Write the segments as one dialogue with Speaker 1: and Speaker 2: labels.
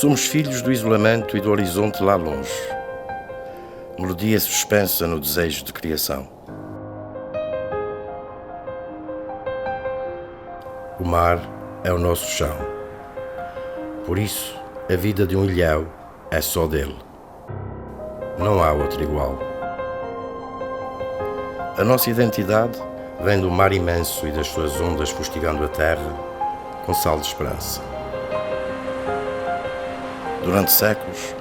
Speaker 1: Somos filhos do isolamento e do horizonte lá longe. Melodia suspensa no desejo de criação. O mar é o nosso chão. Por isso, a vida de um ilhéu é só dele. Não há outro igual. A nossa identidade vem do mar imenso e das suas ondas fustigando a terra com sal de esperança. Durante séculos,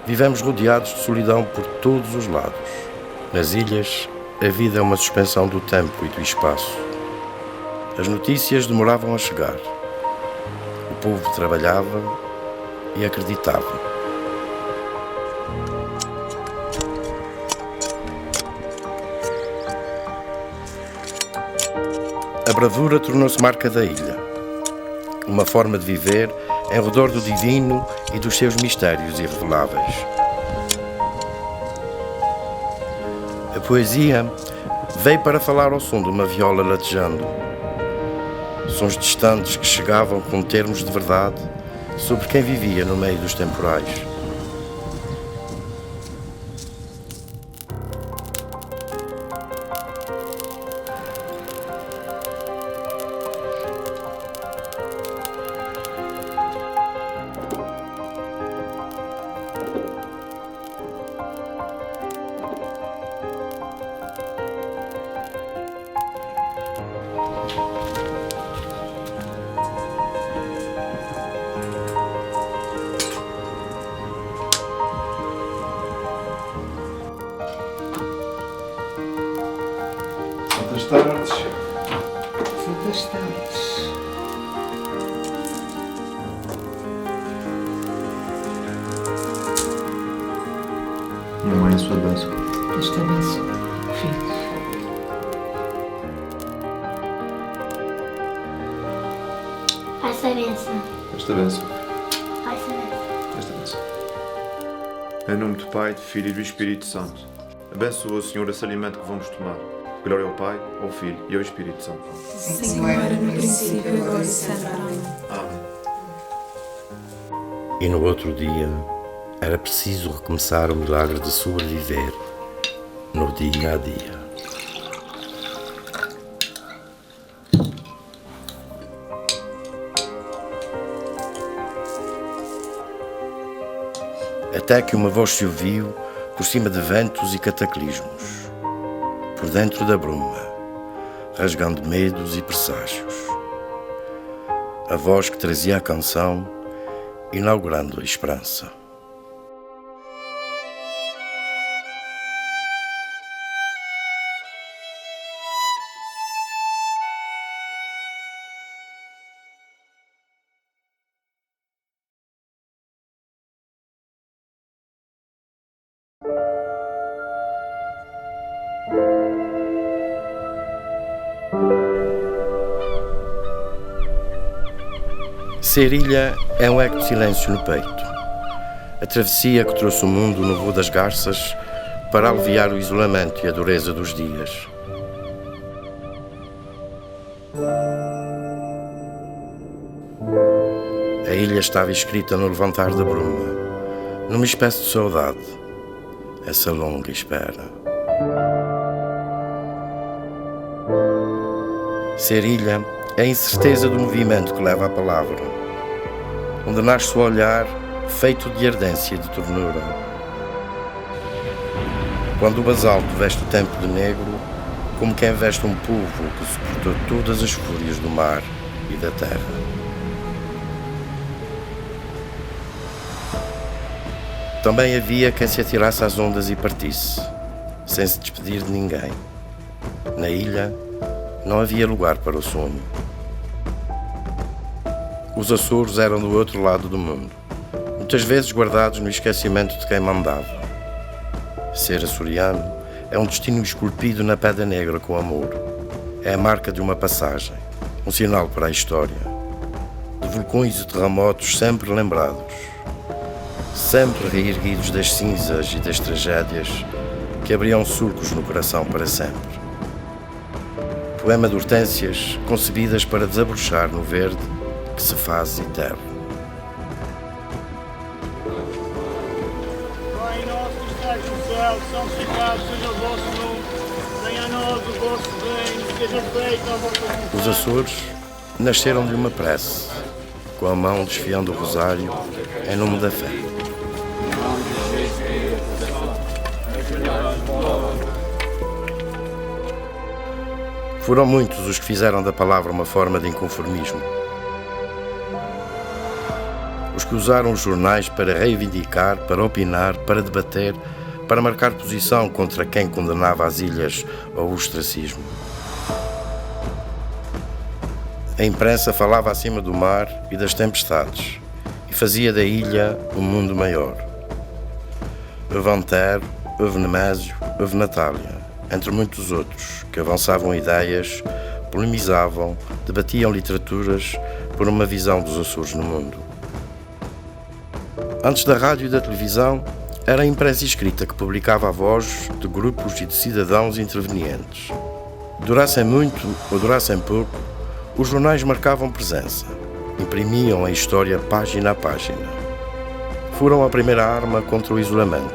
Speaker 1: vivemos rodeados de solidão por todos os lados. Nas ilhas, a vida é uma suspensão do tempo e do espaço. As notícias demoravam a chegar. O povo trabalhava e acreditava. A bravura tornou-se marca da ilha. Uma forma de viver em redor do divino e dos seus mistérios irreveláveis. A poesia veio para falar ao som de uma viola latejando. Sons distantes que chegavam com termos de verdade sobre quem vivia no meio dos temporais.
Speaker 2: Quantas tardes?
Speaker 3: Quantas tardes?
Speaker 2: Minha mãe, a sua bênção.
Speaker 3: Esta bênção, filho.
Speaker 4: Essa benção.
Speaker 2: Esta bênção.
Speaker 4: Essa benção.
Speaker 2: Esta bênção. Em nome do Pai, do Filho e do Espírito Santo. Abençoa, Senhor, esse alimento que vamos tomar. Glória ao Pai, ao Filho e ao Espírito Santo.
Speaker 3: Senhor, era no princípio, agora e sempre.
Speaker 2: Amém.
Speaker 1: E no outro dia, era preciso recomeçar o milagre de sobreviver no dia a dia. Até que uma voz se ouviu por cima de ventos e cataclismos, por dentro da bruma, rasgando medos e presságios. A voz que trazia a canção, inaugurando a esperança. Ser ilha é um eco de silêncio no peito. A travessia que trouxe o mundo no voo das garças para aliviar o isolamento e a dureza dos dias. A ilha estava escrita no levantar da bruma, numa espécie de saudade, essa longa espera. Ser ilha é a incerteza do movimento que leva à palavra, onde nasce o olhar feito de ardência e de ternura. Quando o basalto veste o tempo de negro, como quem veste um povo que suportou todas as fúrias do mar e da terra. Também havia quem se atirasse às ondas e partisse, sem se despedir de ninguém. Na ilha não havia lugar para o sono. Os Açores eram do outro lado do mundo, muitas vezes guardados no esquecimento de quem mandava. Ser açoriano é um destino esculpido na pedra negra com amor. É a marca de uma passagem, um sinal para a história, de vulcões e terremotos sempre lembrados, sempre reerguidos das cinzas e das tragédias que abriam surcos no coração para sempre. Poema de hortênsias concebidas para desabrochar no verde que se faz eterno.
Speaker 5: céu, santificado seja o vosso nome, venha a nós o vosso reino, seja feita a vossa vontade.
Speaker 1: Os Açores nasceram de uma prece, com a mão desfiando o rosário em nome da fé. Foram muitos os que fizeram da palavra uma forma de inconformismo. Os que usaram os jornais para reivindicar, para opinar, para debater, para marcar posição contra quem condenava as ilhas ao ostracismo. A imprensa falava acima do mar e das tempestades e fazia da ilha um mundo maior. Houve Antero, houve Nemésio, houve Natália, entre muitos outros, que avançavam ideias, polemizavam, debatiam literaturas por uma visão dos Açores no mundo. Antes da rádio e da televisão, era a imprensa escrita que publicava a voz de grupos e de cidadãos intervenientes. Durassem muito ou durassem pouco, os jornais marcavam presença, imprimiam a história página a página. Foram a primeira arma contra o isolamento,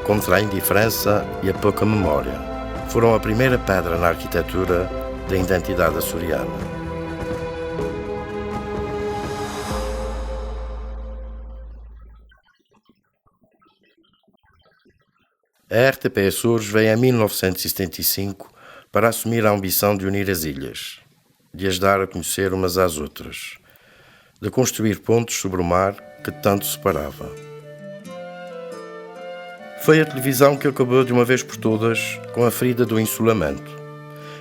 Speaker 1: contra a indiferença e a pouca memória. Foram a primeira pedra na arquitetura da identidade açoriana. A RTP Açores veio em 1975 para assumir a ambição de unir as ilhas, de as dar a conhecer umas às outras, de construir pontes sobre o mar que tanto separava. Foi a televisão que acabou de uma vez por todas com a ferida do insulamento,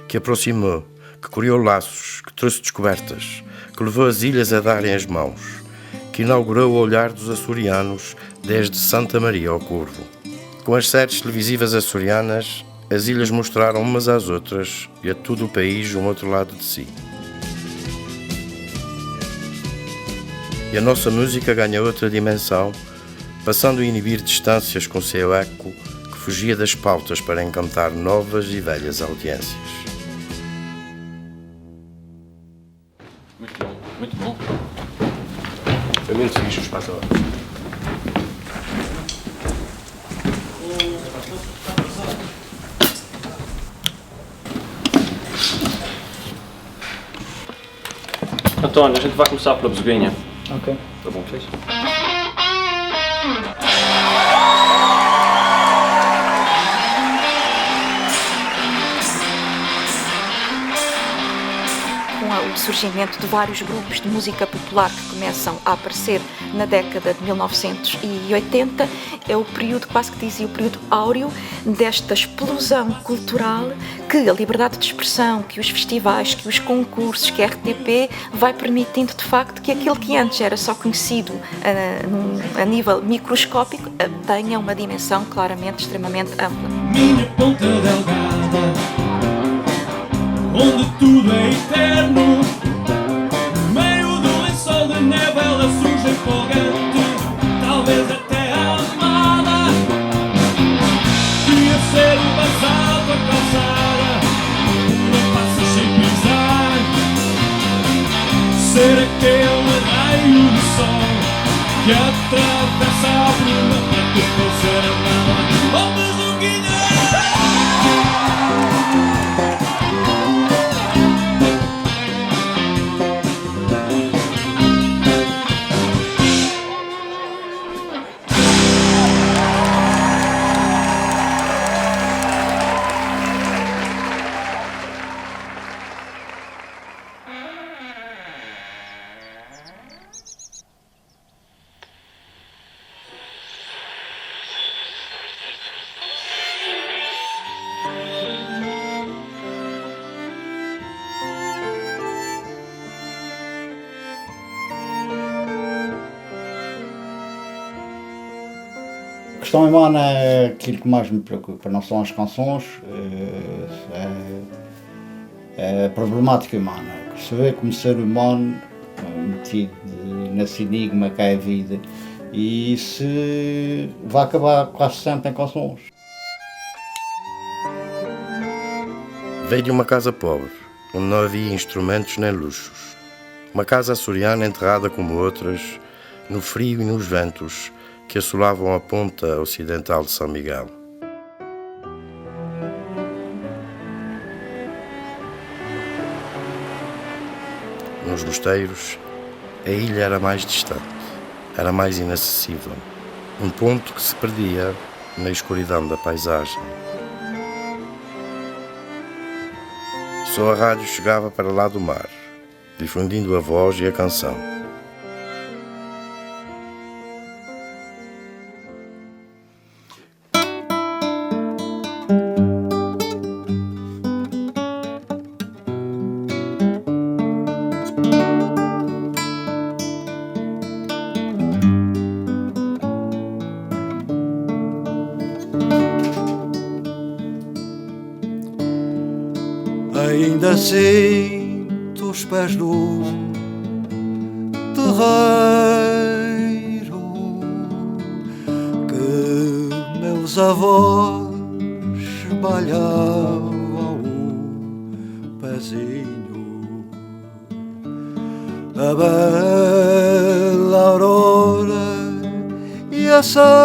Speaker 1: que aproximou, que criou laços, que trouxe descobertas, que levou as ilhas a darem as mãos, que inaugurou o olhar dos açorianos desde Santa Maria ao Corvo. Com as séries televisivas açorianas, as ilhas mostraram umas às outras e a todo o país um outro lado de si. E a nossa música ganha outra dimensão, passando a inibir distâncias com seu eco que fugia das pautas para encantar novas e velhas audiências.
Speaker 6: Muito bom, muito bom. Foi muito fixe o espaço agora. António, a gente vai começar pela besuguinha.
Speaker 7: Ok.
Speaker 6: Tá bom, fez?
Speaker 8: Com o surgimento de vários grupos de música popular que começam a aparecer na década de 1980, é o período, quase que dizia, o período áureo desta explosão cultural que a liberdade de expressão, que os festivais, que os concursos, que a RTP vai permitindo de facto que aquilo que antes era só conhecido a nível microscópico tenha uma dimensão claramente extremamente ampla.
Speaker 9: Minha ponta delgada, onde tudo é eterno, no meio do lençol de neve ela surge empolgante, talvez até amada. Queria ser o basado a calçada, não passas sem pisar, ser aquele raio de sol que atravessa a bruma para que eu ser amada. Oh, besuguinha!
Speaker 7: A questão humana é aquilo que mais me preocupa, não são as canções, é a problemática humana. Se vê como ser humano metido nesse enigma que é a vida e se vai acabar quase sempre em canções.
Speaker 1: Veio de uma casa pobre, onde não havia instrumentos nem luxos. Uma casa açoriana enterrada como outras, no frio e nos ventos que assolavam a ponta ocidental de São Miguel. nos mosteiros, a ilha era mais distante, era mais inacessível. Um ponto que se perdia na escuridão da paisagem. Só a rádio chegava para lá do mar, difundindo a voz e a canção.
Speaker 10: Ainda sinto os pés no terreiro que meus avós balhavam o pezinho. A bela aurora e a sapateia.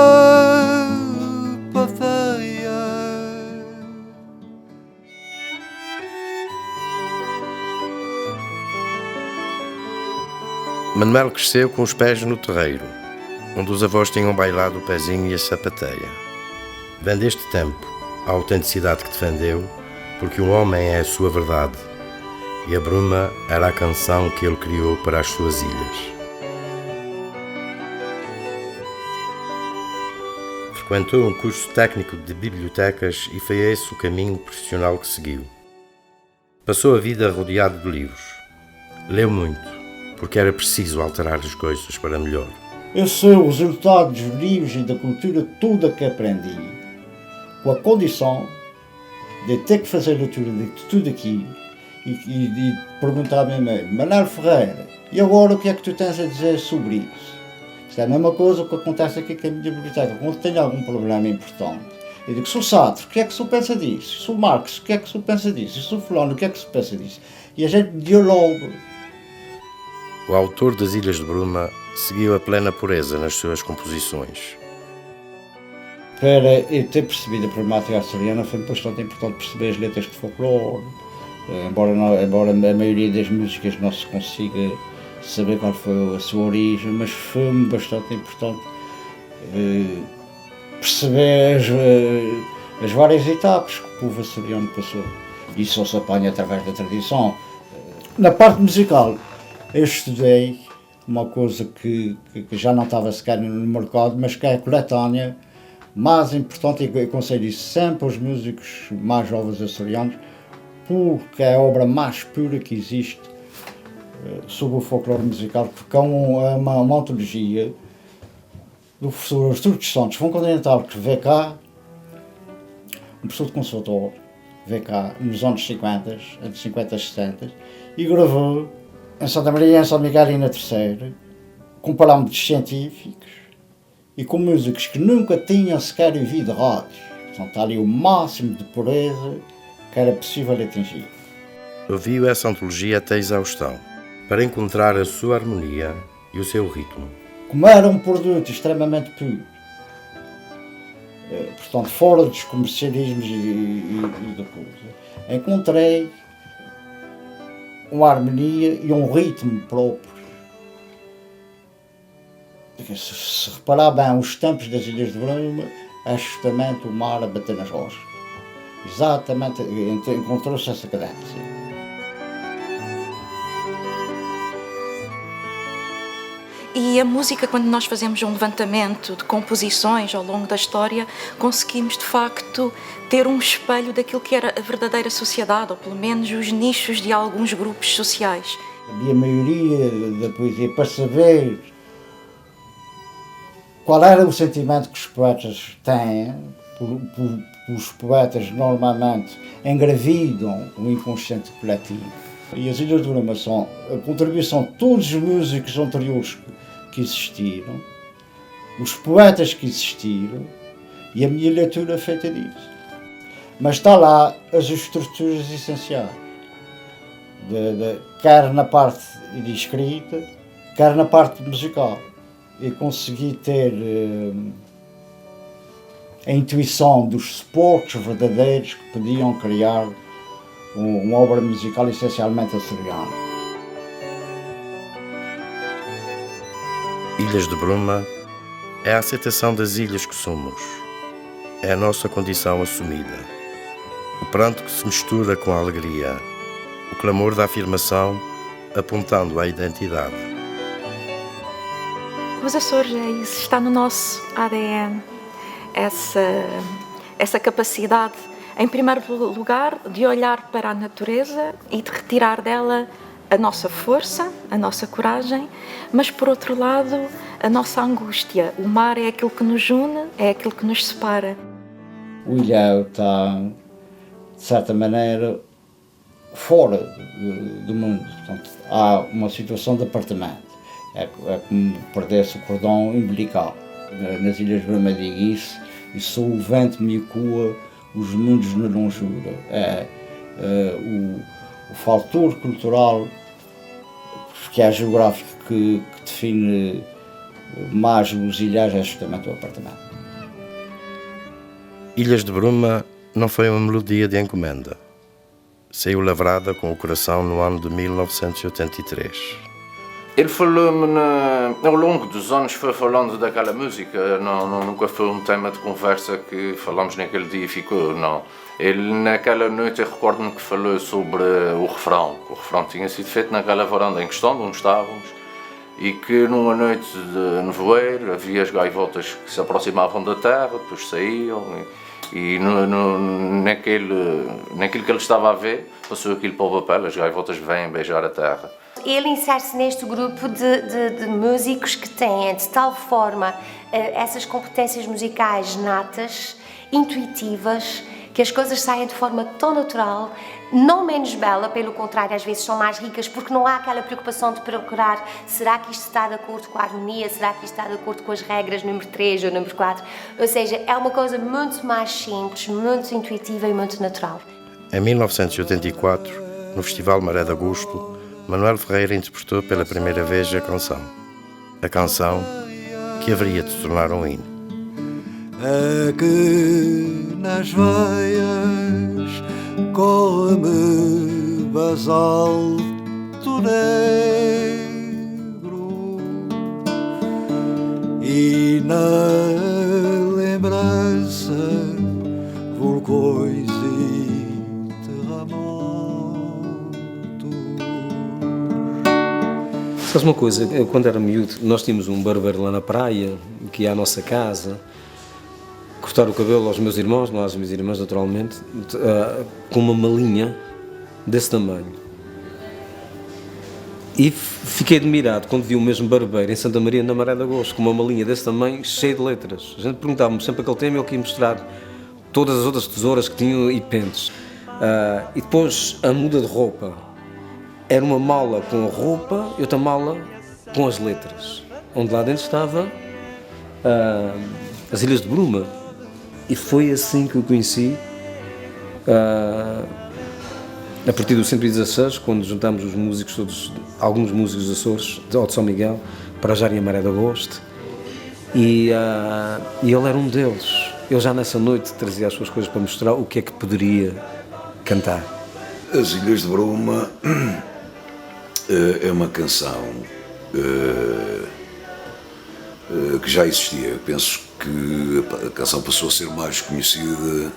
Speaker 1: Manuel cresceu com os pés no terreiro, onde os avós tinham bailado o pezinho e a sapateia. Vem deste tempo a autenticidade que defendeu, porque um homem é a sua verdade, e a bruma era a canção que ele criou para as suas ilhas. Frequentou um curso técnico de bibliotecas e foi esse o caminho profissional que seguiu. Passou a vida rodeado de livros. Leu muito, porque era preciso alterar as coisas para melhor.
Speaker 7: Eu sou o resultado dos livros e da cultura toda que aprendi, com a condição de ter que fazer leitura de tudo aquilo e perguntar a mim mesmo: Manuel Ferreira, e agora o que é que tu tens a dizer sobre isso? Isto é a mesma coisa que acontece aqui com a minha biblioteca. Quando tenho algum problema importante, eu digo: sou Sartre, o que é que o senhor pensa disso? Sou Marx, o que é que o senhor pensa disso? Sou fulano, o que é que o senhor pensa disso? E a gente dialoga.
Speaker 1: O autor das Ilhas de Bruma seguiu a plena pureza nas suas composições.
Speaker 7: Para eu ter percebido a problemática açoriana, foi bastante importante perceber as letras de folclore, embora a maioria das músicas não se consiga saber qual foi a sua origem, mas foi bastante importante perceber as várias etapas que o povo açoriano passou. Isso só se apanha através da tradição. Na parte musical, eu estudei uma coisa que já não estava sequer no mercado, mas que é a coletânea mais importante, e eu aconselho isso sempre aos músicos mais jovens açorianos, porque é a obra mais pura que existe sobre o folclore musical, porque é uma antologia do professor Artur dos Santos, Fundo Continental, que veio cá, um professor de conservatório, veio cá nos anos 50, anos 50 e 60, e gravou em Santa Maria, em São Miguel e na Terceira, com parâmetros científicos e com músicos que nunca tinham sequer ouvido rádios. Portanto, está ali o máximo de pureza que era possível atingir.
Speaker 1: Ouviu essa antologia até exaustão, para encontrar a sua harmonia e o seu ritmo.
Speaker 7: Como era um produto extremamente puro, portanto, fora dos comercialismos e da coisa, encontrei uma harmonia e um ritmo próprio. Se reparar bem, os tempos das Ilhas de Bruma é justamente o mar a bater nas rochas. Exatamente, encontrou-se essa cadência.
Speaker 8: E a música, quando nós fazemos um levantamento de composições ao longo da história, conseguimos de facto ter um espelho daquilo que era a verdadeira sociedade, ou pelo menos os nichos de alguns grupos sociais.
Speaker 7: E a maioria da poesia, para saber qual era o sentimento que os poetas têm, os poetas normalmente engravidam o inconsciente coletivo. E as Ilhas de Bruma são a contribuição de todos os músicos anteriores que existiram, os poetas que existiram, e a minha leitura é feita disso. Mas está lá as estruturas essenciais, quer na parte de escrita, quer na parte musical. Eu consegui ter a intuição dos suportes verdadeiros que podiam criar uma obra musical essencialmente açoriana.
Speaker 1: Ilhas de Bruma é a aceitação das ilhas que somos. É a nossa condição assumida. O pranto que se mistura com a alegria. O clamor da afirmação apontando à identidade.
Speaker 8: Os Açores, é isso, está no nosso ADN. Essa capacidade, em primeiro lugar, de olhar para a natureza e de retirar dela a nossa força, a nossa coragem, mas, por outro lado, a nossa angústia. O mar é aquilo que nos une, é aquilo que nos separa.
Speaker 7: O Ilhéu está, de certa maneira, fora do mundo. Portanto, há uma situação de apartamento. É como perder-se o cordão umbilical. Nas Ilhas de Bruma digo isso, e só o vento me ecoa os mundos na longura. O fator cultural, que é geográfico, que define mais os ilhais, é justamente o apartamento.
Speaker 1: Ilhas de Bruma não foi uma melodia de encomenda. Saiu lavrada com o coração no ano de 1983.
Speaker 11: Ele falou-me, ao longo dos anos, foi falando daquela música, nunca foi um tema de conversa que falamos naquele dia e ficou, não. Ele, naquela noite, eu recordo-me que falou sobre o refrão, que o refrão tinha sido feito naquela varanda em questão, onde estávamos, e que numa noite de nevoeiro havia as gaivotas que se aproximavam da terra, depois saíam, e naquilo que ele estava a ver, passou aquilo para o papel, as gaivotas vêm beijar a terra.
Speaker 12: Ele insere-se neste grupo de músicos que têm, de tal forma, essas competências musicais natas, intuitivas, que as coisas saem de forma tão natural, não menos bela, pelo contrário, às vezes são mais ricas, porque não há aquela preocupação de procurar, será que isto está de acordo com a harmonia, será que isto está de acordo com as regras número 3 ou número 4, ou seja, é uma coisa muito mais simples, muito intuitiva e muito natural.
Speaker 1: Em 1984, no Festival Maré de Agosto, Manuel Ferreira interpretou pela primeira vez a canção que haveria de se tornar um hino.
Speaker 10: É que nas veias corre-me basalto negro e na lembrança vulcões e terremotos.
Speaker 6: Sabes uma coisa, eu, quando era miúdo, nós tínhamos um barbeiro lá na praia, que ia à nossa casa, cortar o cabelo aos meus irmãos, não às minhas irmãs naturalmente, com uma malinha desse tamanho. E fiquei admirado quando vi o mesmo barbeiro em Santa Maria, na Maré de Agosto, com uma malinha desse tamanho, cheia de letras. A gente perguntava-me sempre aquele tema e ele queria mostrar todas as outras tesouras que tinham e pentes. E depois a muda de roupa. Era uma mala com a roupa e outra mala com as letras, onde lá dentro estava as Ilhas de Bruma. E foi assim que eu conheci, a partir do 116, quando juntámos os músicos todos, alguns músicos dos Açores, de São Miguel, para já em Maré de Agosto, e ele era um deles. Ele já nessa noite trazia as suas coisas para mostrar o que é que poderia cantar.
Speaker 13: As Ilhas de Bruma é uma canção que já existia. Eu penso que a canção passou a ser mais conhecida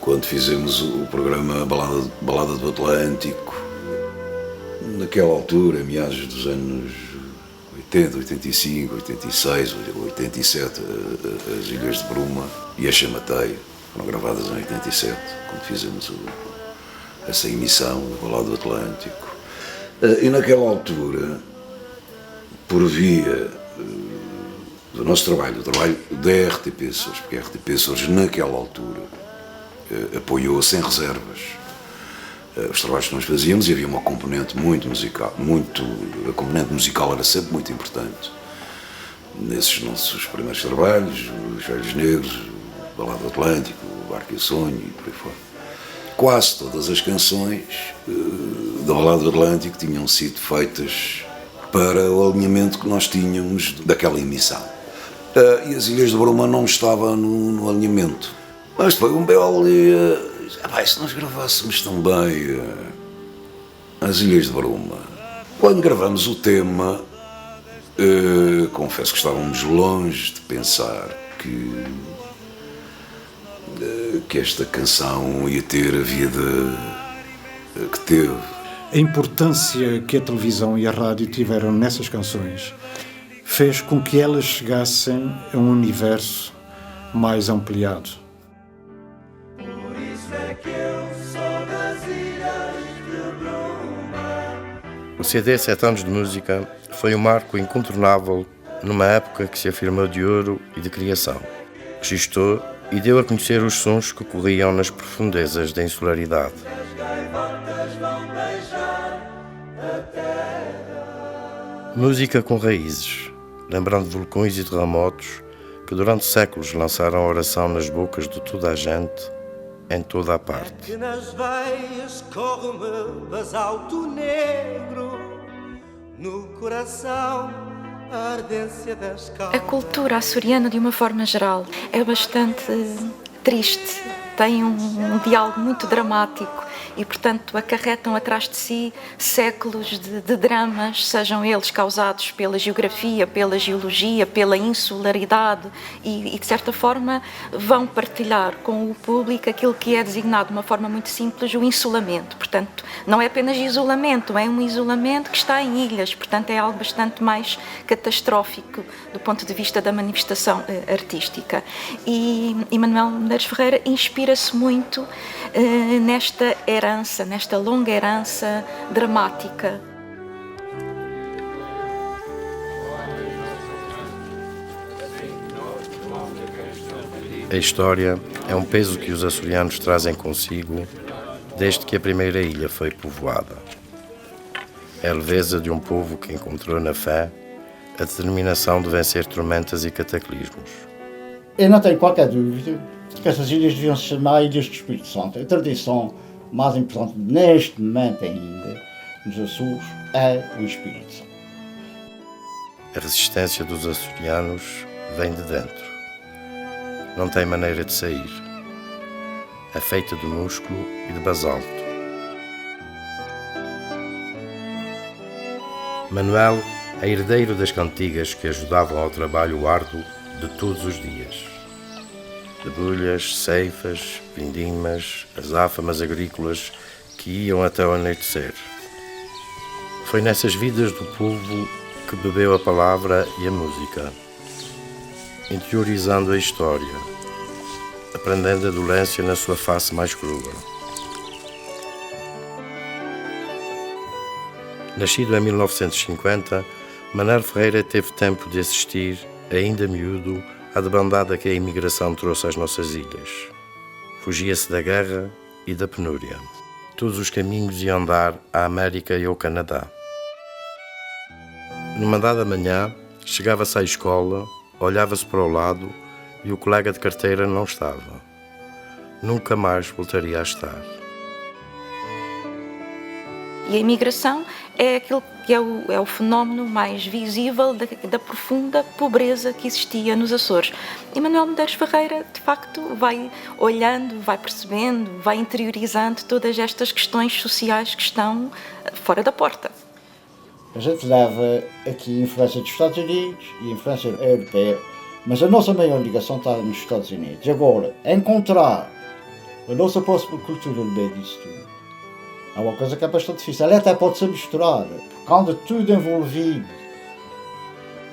Speaker 13: quando fizemos o programa Balada do Atlântico. Naquela altura, meados dos anos 80, 85, 86, 87, as Ilhas de Bruma e a Chamateia foram gravadas em 87, quando fizemos essa emissão da Balada do Atlântico. E naquela altura, por via do nosso trabalho, o trabalho da RTP Açores, porque a RTP Açores naquela altura apoiou sem reservas os trabalhos que nós fazíamos, e havia uma componente muito musical, a componente musical era sempre muito importante nesses nossos primeiros trabalhos, os Velhos Negros, o Balada do Atlântico, o Barco e o Sonho e por aí fora. Quase todas as canções da Balada do Atlântico tinham sido feitas para o alinhamento que nós tínhamos daquela emissão. E as Ilhas de Bruma não estavam no alinhamento. Mas foi um belo dia. Se nós gravássemos também as Ilhas de Bruma, Quando gravamos o tema, confesso que estávamos longe de pensar que esta canção ia ter a vida que teve.
Speaker 14: A importância que a televisão e a rádio tiveram nessas canções fez com que elas chegassem a um universo mais ampliado.
Speaker 10: Por isso é que eu sou das ilhas de Bruma.
Speaker 1: O CD 7 anos de música foi um marco incontornável numa época que se afirmou de ouro e de criação. Registou e deu a conhecer os sons que corriam nas profundezas da insularidade.
Speaker 10: As gaivotas vão beijar a terra.
Speaker 1: Música com raízes, lembrando vulcões e terremotos que durante séculos lançaram oração nas bocas de toda a gente, em toda a parte.
Speaker 10: Que nas veias corre-me basalto negro, no coração a ardência das calmas.
Speaker 8: A cultura açoriana, de uma forma geral, é bastante triste, tem um diálogo muito dramático e, portanto, acarretam atrás de si séculos de dramas, sejam eles causados pela geografia, pela geologia, pela insularidade e, de certa forma, vão partilhar com o público aquilo que é designado de uma forma muito simples o insulamento. Portanto, não é apenas isolamento, é um isolamento que está em ilhas, portanto, é algo bastante mais catastrófico do ponto de vista da manifestação artística. E Manuel Medeiros Ferreira inspira-se muito nesta herança, nesta longa herança dramática.
Speaker 1: A história é um peso que os açorianos trazem consigo desde que a primeira ilha foi povoada. É a leveza de um povo que encontrou na fé a determinação de vencer tormentas e cataclismos.
Speaker 7: Eu não tenho qualquer dúvida que essas ilhas deviam se chamar Ilhas do Espírito Santo. A tradição mais importante neste momento ainda nos Açores é o Espírito Santo.
Speaker 1: A resistência dos açorianos vem de dentro. Não tem maneira de sair. É feita de músculo e de basalto. Manuel é herdeiro das cantigas que ajudavam ao trabalho árduo de todos os dias. Debulhas, ceifas, vindimas, azáfamas agrícolas que iam até o anoitecer. Foi nessas vidas do povo que bebeu a palavra e a música, interiorizando a história, aprendendo a dolência na sua face mais crua. Nascido em 1950, Manuel Ferreira teve tempo de assistir, ainda miúdo, à debandada que a imigração trouxe às nossas ilhas. Fugia-se da guerra e da penúria. Todos os caminhos iam dar à América e ao Canadá. Numa dada manhã, chegava-se à escola, olhava-se para o lado e o colega de carteira não estava. Nunca mais voltaria a estar.
Speaker 8: E a imigração é aquilo que é o fenómeno mais visível da profunda pobreza que existia nos Açores. E Manuel Medeiros Ferreira, de facto, vai olhando, vai percebendo, vai interiorizando todas estas questões sociais que estão fora da porta.
Speaker 7: A gente leva aqui influência dos Estados Unidos e influência europeia, mas a nossa maior ligação está nos Estados Unidos. Agora, encontrar a nossa própria cultura no meio disso tudo é uma coisa que é bastante difícil. Ela até pode ser misturada, porque anda tudo envolvido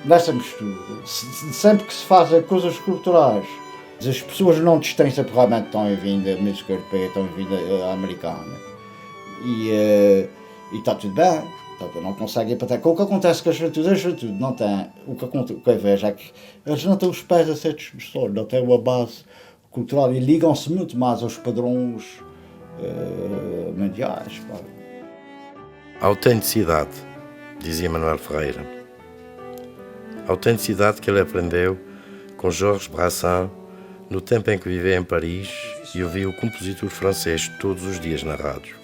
Speaker 7: nessa mistura. Sempre que se fazem coisas culturais, as pessoas não distinguem se realmente estão a vir da música europeia, estão a vir da americana. E está tudo bem. Então, não conseguem até. O que acontece com a juventude não tem. O que eu vejo é que eles não têm os pés acertos no solo, não têm uma base cultural e ligam-se muito mais aos padrões mundiais.
Speaker 1: A autenticidade, dizia Manuel Ferreira. A autenticidade que ele aprendeu com Georges Brassens no tempo em que vivia em Paris e ouvia o compositor francês todos os dias na rádio.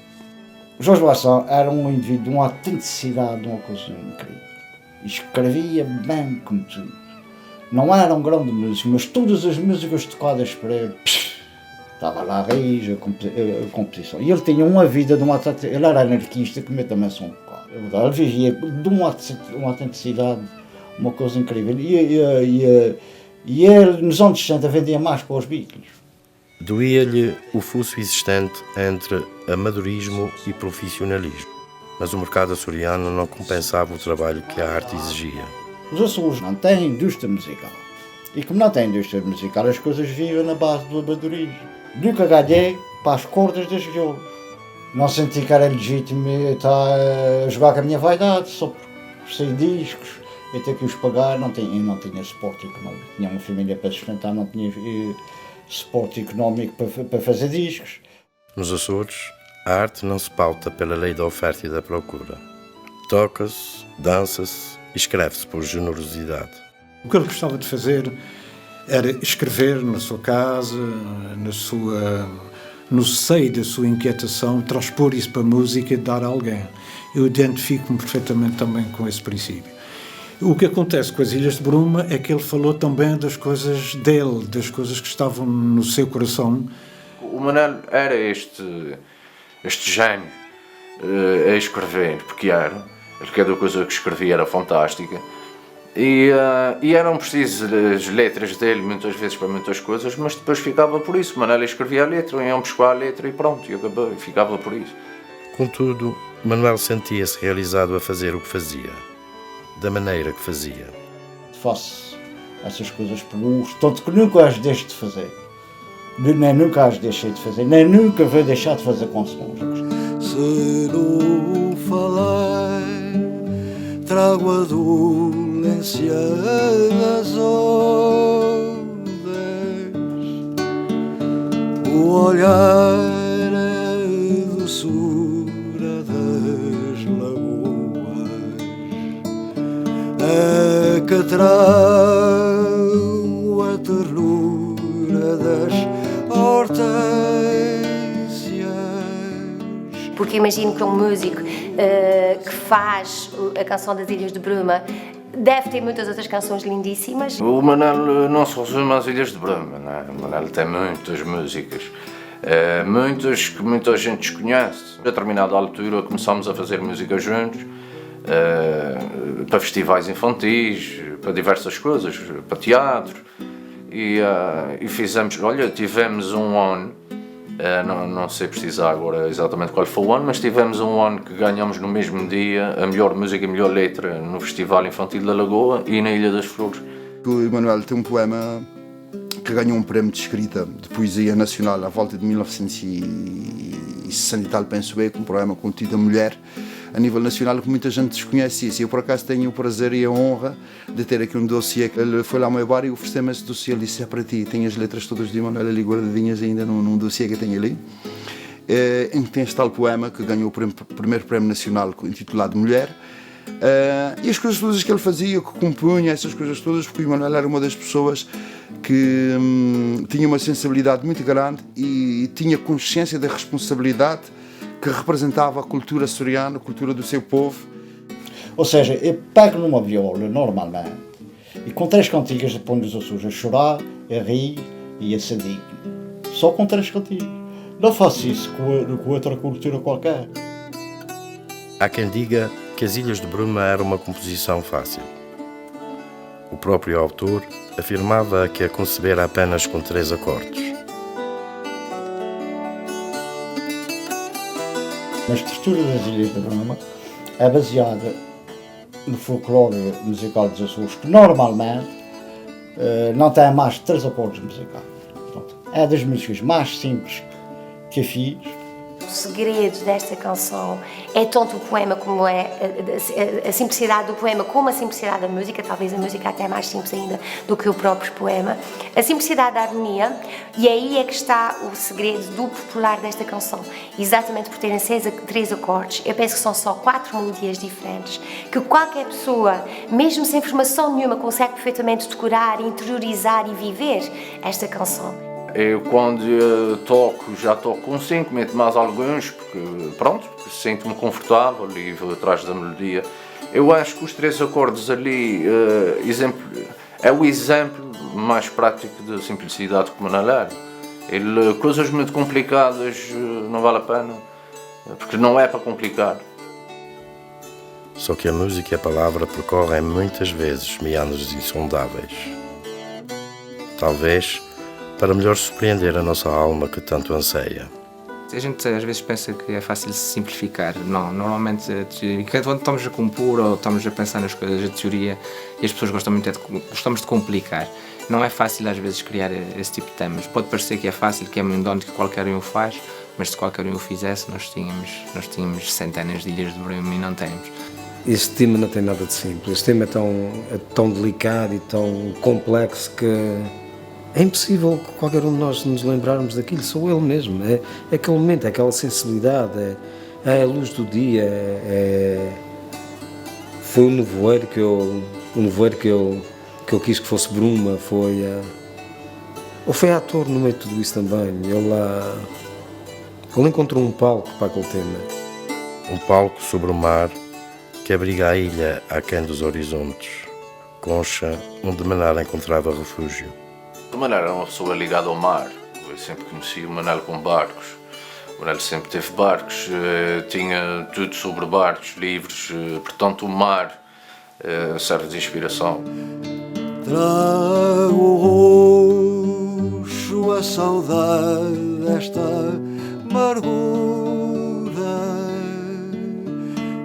Speaker 7: Georges Brassens era um indivíduo de uma autenticidade, de uma coisa incrível. Escrevia bem como tudo. Não era um grande músico, mas todas as músicas tocadas por ele, estava lá a raiz, a composição. E ele tinha uma vida de um atleta, ele era anarquista, como eu também sou um bocado. Ele vivia de uma autenticidade, uma coisa incrível. E ele, nos anos 60, vendia mais que os Beatles.
Speaker 1: Doía-lhe o fuço existente entre amadorismo e profissionalismo, mas o mercado açoriano não compensava o trabalho que a arte exigia.
Speaker 7: Os Açores não têm indústria musical. E como não têm indústria musical, as coisas vivem na base do amadorismo. Nunca ganhei para as cordas das violas. Não senti que era legítimo estar a jogar com a minha vaidade, só por sair discos, eu ter que os pagar, eu não tinha suporte económico. Tinha uma família para sustentar, não tinha suporte económico para fazer discos.
Speaker 1: Nos Açores, a arte não se pauta pela lei da oferta e da procura. Toca-se, dança-se e escreve-se por generosidade.
Speaker 14: O que ele gostava de fazer era escrever na sua casa, no seio da sua inquietação, transpor isso para a música e dar a alguém. Eu identifico-me perfeitamente também com esse princípio. O que acontece com as Ilhas de Bruma é que ele falou também das coisas dele, das coisas que estavam no seu coração.
Speaker 11: O Manel era este gênio a escrever, porque era. Cada coisa que escrevia era fantástica. E eram precisas as letras dele, muitas vezes, para muitas coisas, mas depois ficava por isso. Manel escrevia a letra, iam buscar a letra e pronto, e acabou, e ficava por isso.
Speaker 1: Contudo, Manuel sentia-se realizado a fazer o que fazia, da maneira que fazia.
Speaker 7: Faço essas coisas por gosto, tanto que nunca as deixo de fazer. Nem nunca as deixei de fazer, nem nunca vou deixar de fazer canções.
Speaker 10: Se não falei, trago a dolência das ondas, o olhar, a doçura das lagoas, a que trago a ternura das hortênsias.
Speaker 12: Porque imagino que um músico que faz a canção das Ilhas de Bruma deve ter muitas outras canções lindíssimas.
Speaker 11: O Manel não se resume às Ilhas de Bruma, não é? O Manel tem muitas músicas, muitas que muita gente desconhece. A determinada altura começámos a fazer música juntos, para festivais infantis, para diversas coisas, para teatro. E tivemos um ano, não sei precisar agora exatamente qual foi o ano, mas tivemos um ano que ganhamos no mesmo dia a melhor música e a melhor letra no Festival Infantil da Lagoa e na Ilha das Flores.
Speaker 15: O Emanuel tem um poema que ganhou um prémio de escrita de poesia nacional à volta de 1960 e tal, penso eu, um poema com o título Mulher, a nível nacional, que muita gente desconhece isso. Eu, por acaso, tenho o prazer e a honra de ter aqui um dossiê. Ele foi lá ao meu bar e ofereceu-me esse dossiê. Ele disse, é para ti, tem as letras todas de Emanuel ali guardadinhas ainda num dossiê que eu tenho ali, em que tem este tal poema que ganhou o primeiro prémio nacional intitulado Mulher. E as coisas todas que ele fazia, que compunha, essas coisas todas, porque o Emanuel era uma das pessoas que tinha uma sensibilidade muito grande e tinha consciência da responsabilidade que representava a cultura açoriana, a cultura do seu povo.
Speaker 7: Ou seja, eu pego numa viola, normalmente, e com 3 cantigas de ponho dos Açores, a chorar, a rir e a sadir. Só com 3 cantigas. Não faço isso com outra cultura qualquer.
Speaker 1: Há quem diga que as Ilhas de Bruma era uma composição fácil. O próprio autor afirmava que a concebera apenas com 3 acordes.
Speaker 7: A estrutura das Ilhas de Bruma é baseada no folclore musical dos Açores, que normalmente não tem mais de 3 acordes musicais. Portanto, é das músicas mais simples que eu fiz.
Speaker 12: O segredo desta canção é tanto o poema como é a simplicidade do poema, como a simplicidade da música, talvez a música até mais simples ainda do que o próprio poema, a simplicidade da harmonia, e aí é que está o segredo do popular desta canção, exatamente por terem 3 acordes. Eu penso que são só 4 melodias diferentes, que qualquer pessoa, mesmo sem formação nenhuma, consegue perfeitamente decorar, interiorizar e viver esta canção.
Speaker 11: Eu quando já toco com 5, meto mais alguns, porque pronto, sinto-me confortável e vou atrás da melodia. Eu acho que os 3 acordes ali é o exemplo mais prático de simplicidade que o Manel era. Coisas muito complicadas não vale a pena, porque não é para complicar.
Speaker 1: Só que a música e a palavra percorrem muitas vezes meandros insondáveis. Talvez para melhor surpreender a nossa alma que tanto anseia.
Speaker 16: A gente às vezes pensa que é fácil simplificar. Não, normalmente quando estamos a compor ou estamos a pensar nas coisas, a teoria, e as pessoas gostamos de complicar. Não é fácil às vezes criar esse tipo de temas. Pode parecer que é fácil, que é um dom que qualquer um faz, mas se qualquer um o fizesse, nós tínhamos centenas de ilhas de Bruma e não temos.
Speaker 6: Este tema não tem nada de simples. Este tema é tão delicado e tão complexo que é impossível que qualquer um de nós nos lembrarmos daquilo. Sou ele mesmo. É aquele momento, é aquela sensibilidade, é a luz do dia. Foi o nevoeiro que eu quis que fosse Bruma. Foi ator no meio de tudo isso também. Ele encontrou um palco para aquele tema.
Speaker 1: Um palco sobre o mar que abriga a ilha aquém dos horizontes, concha onde Manel encontrava refúgio.
Speaker 11: O Manel era uma pessoa ligada ao mar. Eu sempre conheci o Manel com barcos. O Manel sempre teve barcos, tinha tudo sobre barcos, livros, portanto o mar serve de inspiração.
Speaker 10: Trago o roxo, a saudade desta amargura,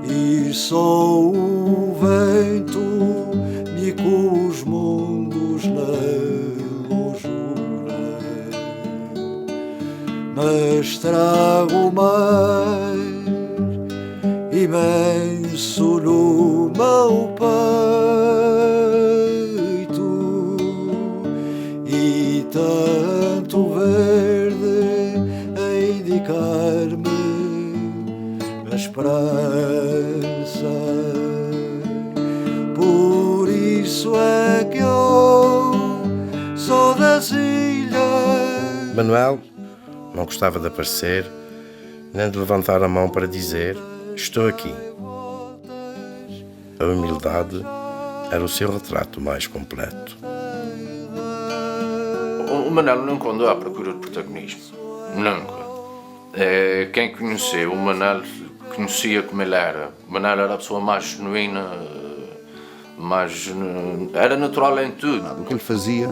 Speaker 10: e só o vento mica os mundos na longura. Mas trago o mar imenso no meu peito, e tanto verde a indicar-me a esperança. Por isso é que eu sou das ilhas.
Speaker 1: Manuel não gostava de aparecer, nem de levantar a mão para dizer: estou aqui. A humildade era o seu retrato mais completo.
Speaker 11: O Manel nunca andou à procura de protagonismo. Nunca. Quem conheceu o Manel conhecia como ele era. O Manel era a pessoa mais genuína, era natural em tudo.
Speaker 15: O que ele fazia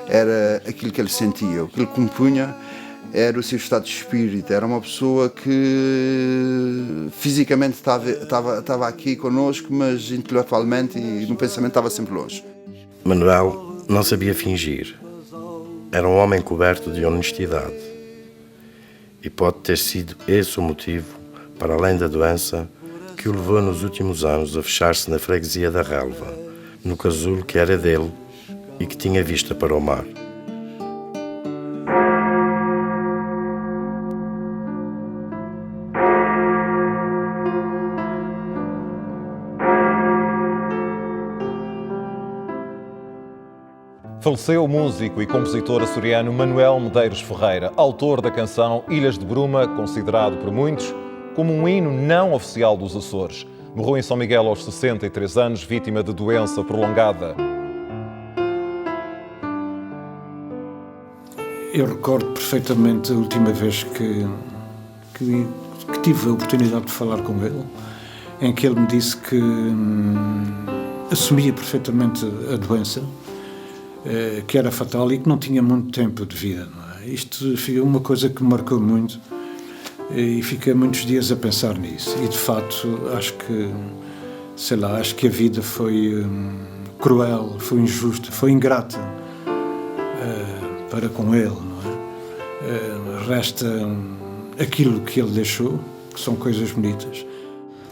Speaker 15: era aquilo que ele sentia, o que ele compunha era o seu estado de espírito. Era uma pessoa que fisicamente estava aqui connosco, mas intelectualmente e no pensamento estava sempre longe.
Speaker 1: Manuel não sabia fingir. Era um homem coberto de honestidade. E pode ter sido esse o motivo, para além da doença, que o levou nos últimos anos a fechar-se na freguesia da Relva, no casulo que era dele e que tinha vista para o mar.
Speaker 17: Faleceu o músico e compositor açoriano Manuel Medeiros Ferreira, autor da canção Ilhas de Bruma, considerado por muitos como um hino não oficial dos Açores. Morreu em São Miguel aos 63 anos, vítima de doença prolongada.
Speaker 14: Eu recordo perfeitamente a última vez que tive a oportunidade de falar com ele, em que ele me disse que assumia perfeitamente a doença, que era fatal e que não tinha muito tempo de vida. Não é? Isto foi uma coisa que me marcou muito e fiquei muitos dias a pensar nisso. E de facto acho que a vida foi cruel, foi injusta, foi ingrata para com ele. Não é? Resta aquilo que ele deixou, que são coisas bonitas.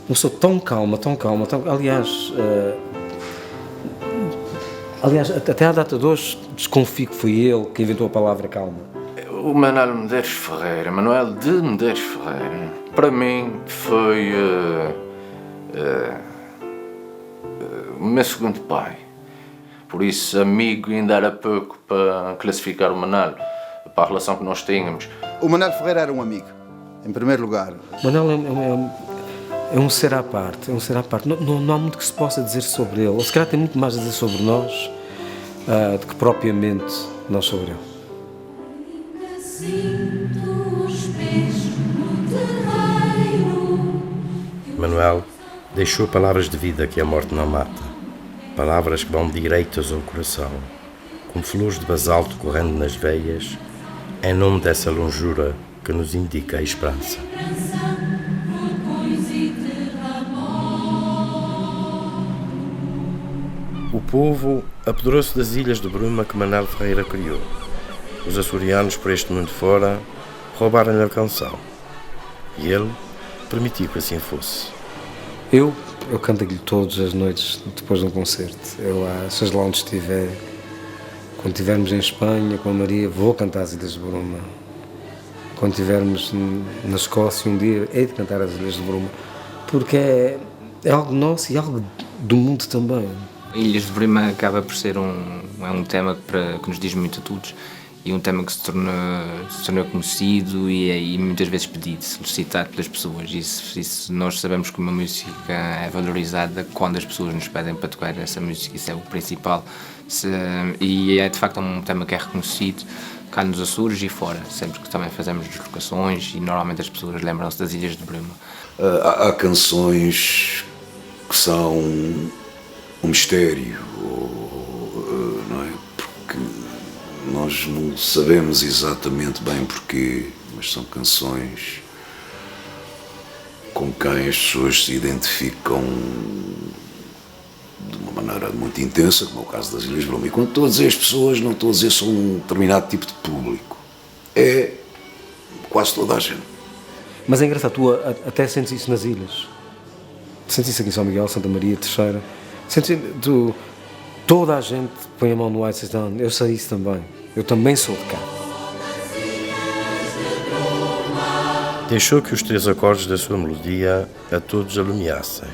Speaker 6: Uma pessoa tão calma, Aliás, até à data de hoje, desconfio que foi ele que inventou a palavra calma.
Speaker 11: O Manuel Medeiros Ferreira, Manuel de Medeiros Ferreira, para mim foi o meu segundo pai. Por isso, amigo ainda era pouco para classificar o Manuel, para a relação que nós tínhamos.
Speaker 15: O Manuel Ferreira era um amigo, em primeiro lugar.
Speaker 6: O Manuel é um ser à parte, Não há muito que se possa dizer sobre ele. Ou se calhar tem muito mais a dizer sobre nós do que propriamente nós sobre ele.
Speaker 1: Manuel Deixou palavras de vida que a morte não mata, palavras que vão direitas ao coração, como flores de basalto correndo nas veias, em nome dessa longura que nos indica a esperança. O povo apoderou-se das ilhas de Bruma que Manuel Ferreira criou. Os açorianos, por este mundo fora, roubaram-lhe a canção. E ele permitiu que assim fosse.
Speaker 6: Eu canto-lhe todas as noites depois de um concerto. Seja lá onde estiver, quando estivermos em Espanha com a Maria, vou cantar as Ilhas de Bruma. Quando estivermos na Escócia um dia, hei de cantar as Ilhas de Bruma. Porque é algo nosso e algo do mundo também.
Speaker 16: Ilhas de Bruma acaba por ser um tema que nos diz muito a todos e um tema que se tornou conhecido e muitas vezes pedido, solicitado pelas pessoas. Isso nós sabemos que uma música é valorizada quando as pessoas nos pedem para tocar essa música, isso é o principal. E é de facto um tema que é reconhecido cá nos Açores e fora, sempre que também fazemos deslocações e normalmente as pessoas lembram-se das Ilhas de Bruma.
Speaker 13: Há canções que são um mistério, não é? Porque nós não sabemos exatamente bem porquê, mas são canções com quem as pessoas se identificam de uma maneira muito intensa, como é o caso das Ilhas de Bruma. E quando estou a dizer as pessoas, não estou a dizer só um determinado tipo de público. É quase toda a gente.
Speaker 6: Mas é engraçado, tu até sentes isso nas ilhas. Sentes isso aqui em São Miguel, Santa Maria, Teixeira. Toda a gente põe a mão no ar e diz, não, eu sei isso também. Eu também sou de cá.
Speaker 1: Deixou que os 3 acordes da sua melodia a todos alumiassem.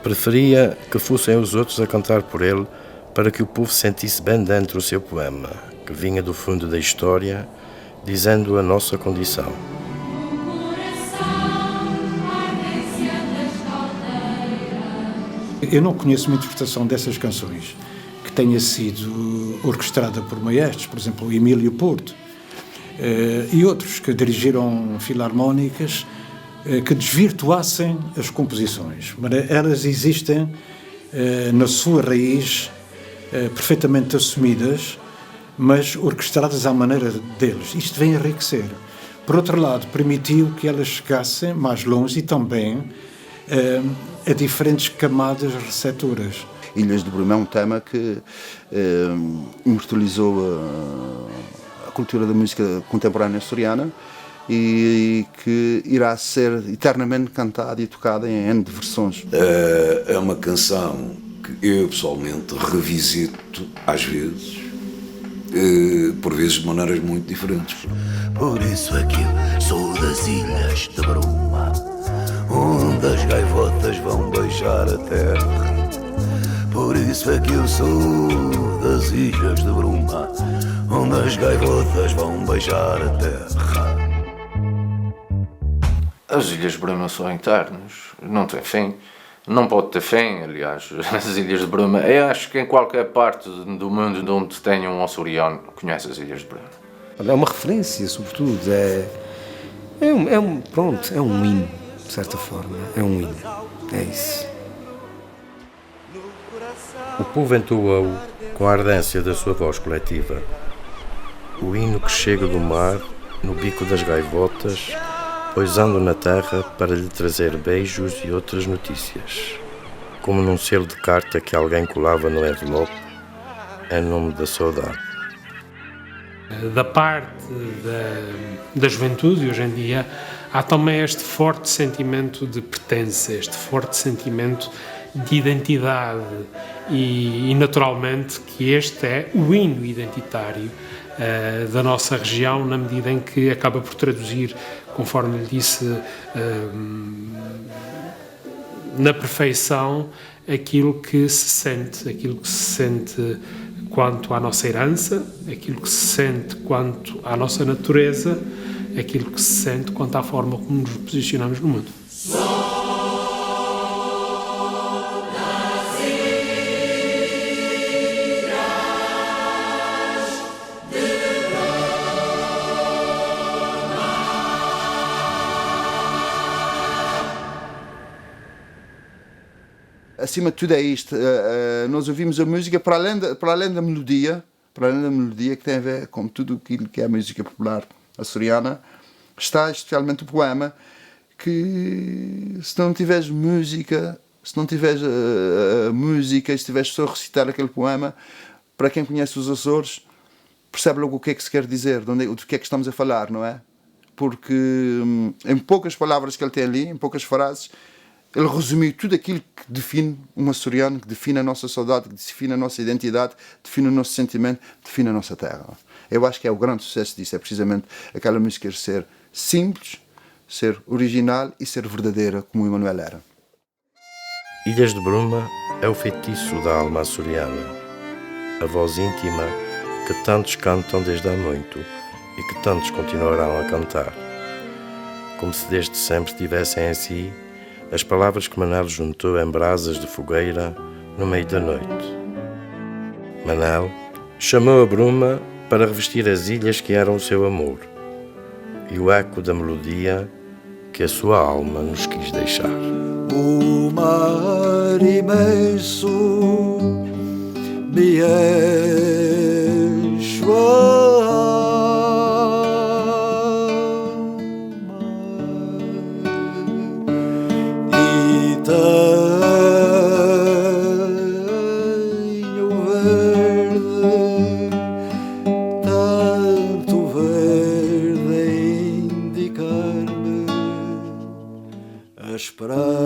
Speaker 1: Preferia que fossem os outros a cantar por ele para que o povo sentisse bem dentro o seu poema, que vinha do fundo da história, dizendo a nossa condição.
Speaker 14: Eu não conheço uma interpretação dessas canções que tenha sido orquestrada por maestros, por exemplo, o Emílio Porto, e outros que dirigiram filarmónicas que desvirtuassem as composições. Mas elas existem na sua raiz, perfeitamente assumidas, mas orquestradas à maneira deles. Isto vem enriquecer. Por outro lado, permitiu que elas chegassem mais longe e também a diferentes camadas receptoras.
Speaker 15: Ilhas de Bruma é um tema que imortalizou a cultura da música contemporânea açoriana e que irá ser eternamente cantada e tocada em N de versões.
Speaker 13: É uma canção que eu pessoalmente revisito às vezes, por vezes de maneiras muito diferentes.
Speaker 18: Por isso é que eu sou das Ilhas de Bruma, onde as gaivotas vão beijar a terra. Por isso é que eu sou das Ilhas de Bruma, onde as gaivotas vão beijar a terra.
Speaker 11: As Ilhas de Bruma são eternas, não tem fim. Não pode ter fim, aliás. As Ilhas de Bruma, eu acho que em qualquer parte do mundo onde tenha um açoriano conhece as Ilhas de Bruma.
Speaker 6: É uma referência, sobretudo. Pronto, é um hino, de certa forma. É um hino. É isso.
Speaker 1: O povo entoa-o com a ardência da sua voz coletiva. O hino que chega do mar, no bico das gaivotas, poisando na terra para lhe trazer beijos e outras notícias, como num selo de carta que alguém colava no envelope, em nome da saudade.
Speaker 19: Da parte da juventude, hoje em dia, há também este forte sentimento de pertença, este forte sentimento de identidade e naturalmente que este é o hino identitário da nossa região, na medida em que acaba por traduzir, conforme lhe disse, na perfeição aquilo que se sente quanto à nossa herança, aquilo que se sente quanto à nossa natureza, aquilo que se sente quanto à forma como nos posicionamos no mundo.
Speaker 15: acima de tudo é isto, nós ouvimos a música para além da melodia, que tem a ver com tudo aquilo que é a música popular açoriana, está especialmente o poema, que se não tiveres música, se estiveres só a recitar aquele poema, para quem conhece os Açores, percebe logo o que é que se quer dizer, do que é que estamos a falar, não é? Porque em poucas palavras que ele tem ali, em poucas frases, ele resumiu tudo aquilo que define um açoriano, que define a nossa saudade, que define a nossa identidade, define o nosso sentimento, define a nossa terra. Eu acho que é o grande sucesso disso, é precisamente aquela música ser simples, ser original e ser verdadeira, como o Emanuel era.
Speaker 1: Ilhas de Bruma é o feitiço da alma açoriana, a voz íntima que tantos cantam desde há muito e que tantos continuarão a cantar, como se desde sempre tivessem em si as palavras que Manel juntou em brasas de fogueira no meio da noite. Manel chamou a bruma para revestir as ilhas que eram o seu amor e o eco da melodia que a sua alma nos quis deixar.
Speaker 10: O mar imenso me enche e tenho verde, tanto verde a indicar-me a esperar.